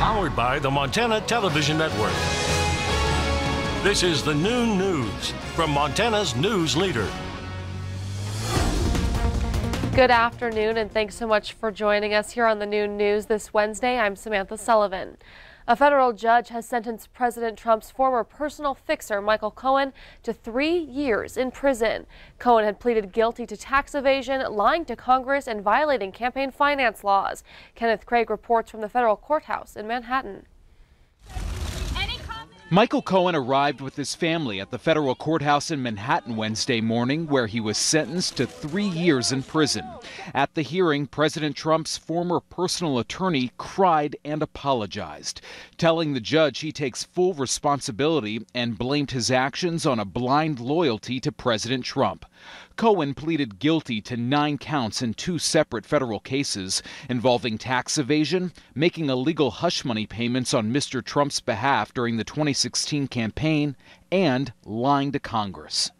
Powered by the Montana Television Network. This is the Noon News from Montana's news leader. Good afternoon, and thanks so much for joining us here on the Noon News this Wednesday. I'm Samantha Sullivan. A federal judge has sentenced President Trump's former personal fixer, Michael Cohen, to 3 years in prison. Cohen had pleaded guilty to tax evasion, lying to Congress, and violating campaign finance laws. Kenneth Craig reports from the federal courthouse in Manhattan. Michael Cohen arrived with his family at the federal courthouse in Manhattan Wednesday morning, where he was sentenced to 3 years in prison. At the hearing, President Trump's former personal attorney cried and apologized, telling the judge he takes full responsibility and blamed his actions on a blind loyalty to President Trump. Cohen pleaded guilty to 9 counts in 2 separate federal cases involving tax evasion, making illegal hush money payments on Mr. Trump's behalf during the 2016 campaign, and lying to Congress.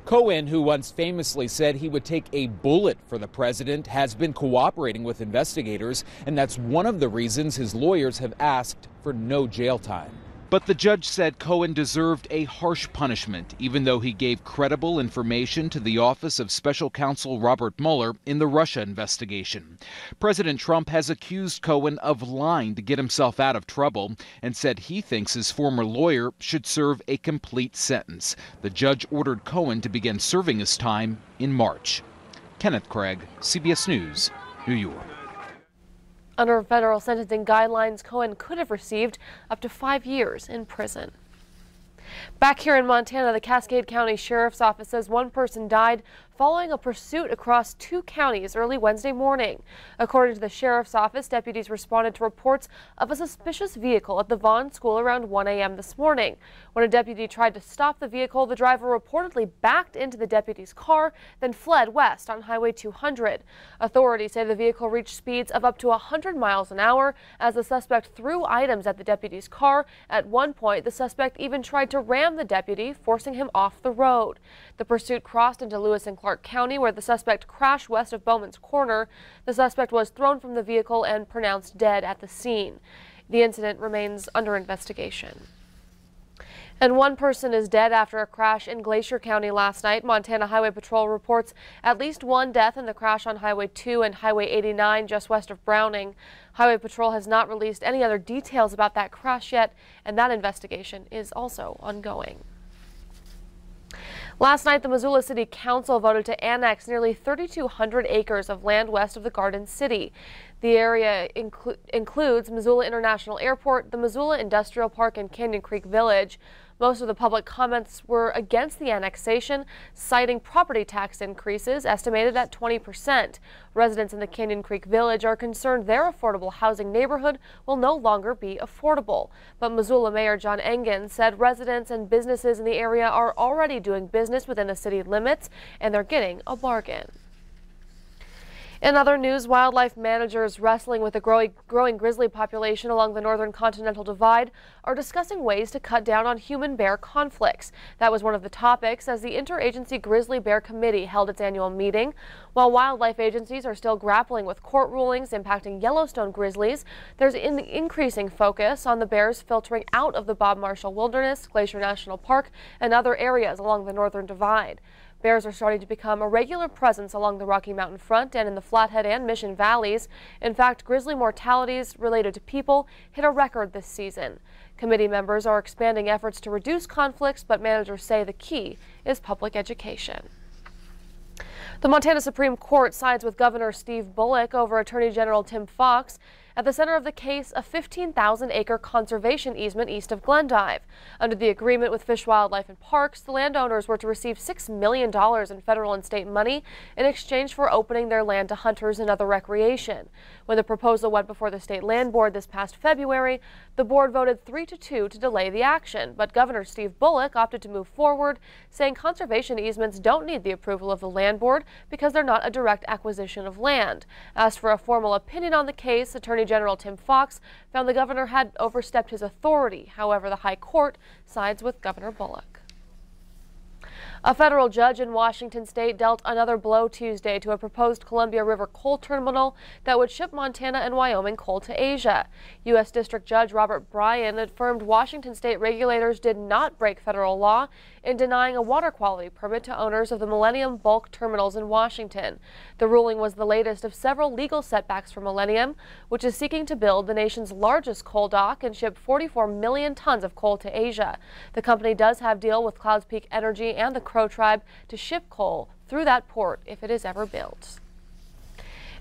Cohen, who once famously said he would take a bullet for the president, has been cooperating with investigators, and that's one of the reasons his lawyers have asked for no jail time. But the judge said Cohen deserved a harsh punishment, even though he gave credible information to the Office of Special Counsel Robert Mueller in the Russia investigation. President Trump has accused Cohen of lying to get himself out of trouble and said he thinks his former lawyer should serve a complete sentence. The judge ordered Cohen to begin serving his time in March. Kenneth Craig, CBS News, New York. Under federal sentencing guidelines, Cohen could have received up to 5 years in prison. Back here in Montana, the Cascade County Sheriff's Office says one person died following a pursuit across 2 counties early Wednesday morning. According to the Sheriff's Office, deputies responded to reports of a suspicious vehicle at the Vaughn School around 1 a.m. this morning. When a deputy tried to stop the vehicle, the driver reportedly backed into the deputy's car, then fled west on Highway 200. Authorities say the vehicle reached speeds of up to 100 miles an hour as the suspect threw items at the deputy's car. At one point, the suspect even tried to ram the deputy, forcing him off the road. The pursuit crossed into Lewis and Clark County, where the suspect crashed west of Bowman's Corner. The suspect was thrown from the vehicle and pronounced dead at the scene. The incident remains under investigation. And one person is dead after a crash in Glacier County last night. Montana Highway Patrol reports at least 1 death in the crash on Highway 2 and Highway 89 just west of Browning. Highway Patrol has not released any other details about that crash yet, and that investigation is also ongoing. Last night, the Missoula City Council voted to annex nearly 3,200 acres of land west of the Garden City. The area includes Missoula International Airport, the Missoula Industrial Park, and Canyon Creek Village. Most of the public comments were against the annexation, citing property tax increases estimated at 20%. Residents in the Canyon Creek Village are concerned their affordable housing neighborhood will no longer be affordable. But Missoula Mayor John Engen said residents and businesses in the area are already doing business within the city limits, and they're getting a bargain. In other news, wildlife managers wrestling with a growing grizzly population along the northern continental divide are discussing ways to cut down on human-bear conflicts. That was one of the topics as the Interagency Grizzly Bear Committee held its annual meeting. While wildlife agencies are still grappling with court rulings impacting Yellowstone grizzlies, there's an increasing focus on the bears filtering out of the Bob Marshall Wilderness, Glacier National Park, and other areas along the northern divide. Bears are starting to become a regular presence along the Rocky Mountain front and in the Flathead and Mission valleys. In fact, grizzly mortalities related to people hit a record this season. Committee members are expanding efforts to reduce conflicts, but managers say the key is public education. The Montana Supreme Court sides with Governor Steve Bullock over Attorney General Tim Fox. At the center of the case, a 15,000-acre conservation easement east of Glendive. Under the agreement with Fish, Wildlife, and Parks, the landowners were to receive $6 million in federal and state money in exchange for opening their land to hunters and other recreation. When the proposal went before the state land board this past February, the board voted 3-2 to delay the action, but Governor Steve Bullock opted to move forward, saying conservation easements don't need the approval of the land board because they're not a direct acquisition of land. Asked for a formal opinion on the case, Attorney General Tim Fox found the governor had overstepped his authority. However, the High Court sides with Governor Bullock. A federal judge in Washington state dealt another blow Tuesday to a proposed Columbia River coal terminal that would ship Montana and Wyoming coal to Asia. U.S. District Judge Robert Bryan affirmed Washington state regulators did not break federal law in denying a water quality permit to owners of the Millennium bulk terminals in Washington. The ruling was the latest of several legal setbacks for Millennium, which is seeking to build the nation's largest coal dock and ship 44 million tons of coal to Asia. The company does have a deal with Clouds Peak Energy and the Crow Tribe to ship coal through that port if it is ever built.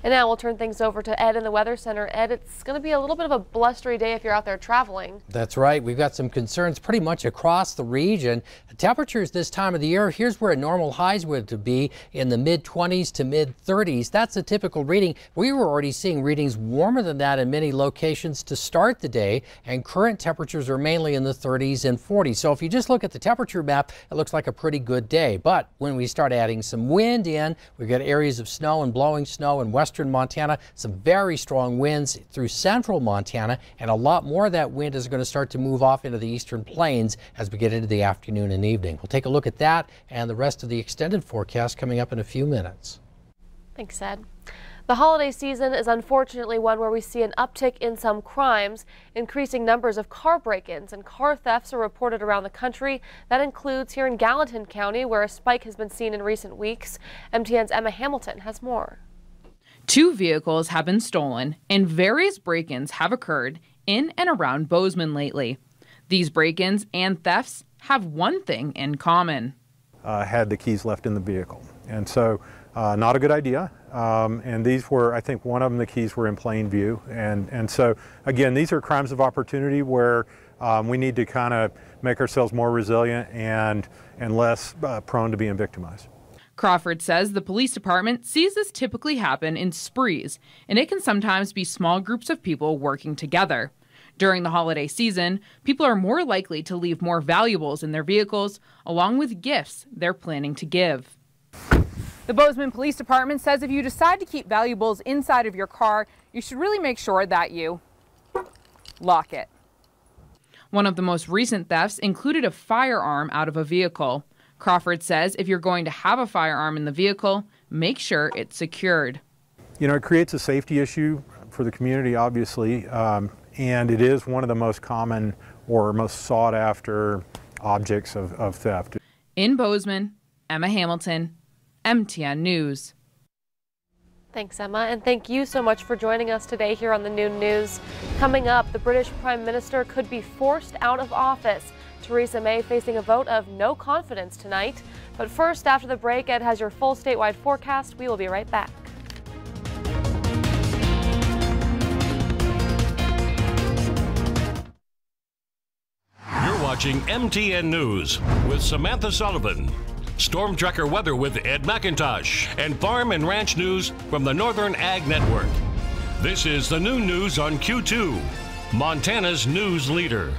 And now we'll turn things over to Ed in the Weather Center. Ed, it's going to be a little bit of a blustery day if you're out there traveling. That's right. We've got some concerns pretty much across the region. The temperatures this time of the year, here's where normal highs would be in the mid-20s to mid-30s. That's a typical reading. We were already seeing readings warmer than that in many locations to start the day, and current temperatures are mainly in the 30s and 40s. So if you just look at the temperature map, it looks like a pretty good day. But when we start adding some wind in, we've got areas of snow and blowing snow in western Montana, some very strong winds through central Montana, and a lot more of that wind is going to start to move off into the eastern plains as we get into the afternoon and evening. We'll take a look at that and the rest of the extended forecast coming up in a few minutes. Thanks, Ed. The holiday season is unfortunately one where we see an uptick in some crimes. Increasing numbers of car break-ins and car thefts are reported around the country. That includes here in Gallatin County, where a spike has been seen in recent weeks. MTN's Emma Hamilton has more. 2 vehicles have been stolen and various break-ins have occurred in and around Bozeman lately. These break-ins and thefts have one thing in common. Had the keys left in the vehicle. And so not a good idea. And these were, I think one of them, the keys were in plain view. And so again, these are crimes of opportunity where we need to kind of make ourselves more resilient and less prone to being victimized. Crawford says the police department sees this typically happen in sprees, and it can sometimes be small groups of people working together. During the holiday season, people are more likely to leave more valuables in their vehicles, along with gifts they're planning to give. The Bozeman Police Department says if you decide to keep valuables inside of your car, you should really make sure that you lock it. One of the most recent thefts included a firearm out of a vehicle. Crawford says if you're going to have a firearm in the vehicle, make sure it's secured. You know, it creates a safety issue for the community, obviously, and it is one of the most common or most sought after objects of theft. In Bozeman, Emma Hamilton, MTN News. Thanks, Emma, and thank you so much for joining us today here on the Noon News. Coming up, the British Prime Minister could be forced out of office. Theresa May facing a vote of no confidence tonight. But first, after the break, Ed has your full statewide forecast. We will be right back. You're watching MTN News with Samantha Sullivan. Storm Tracker weather with Ed McIntosh, and farm and ranch news from the Northern Ag Network. This is the Noon News on Q2, Montana's news leader.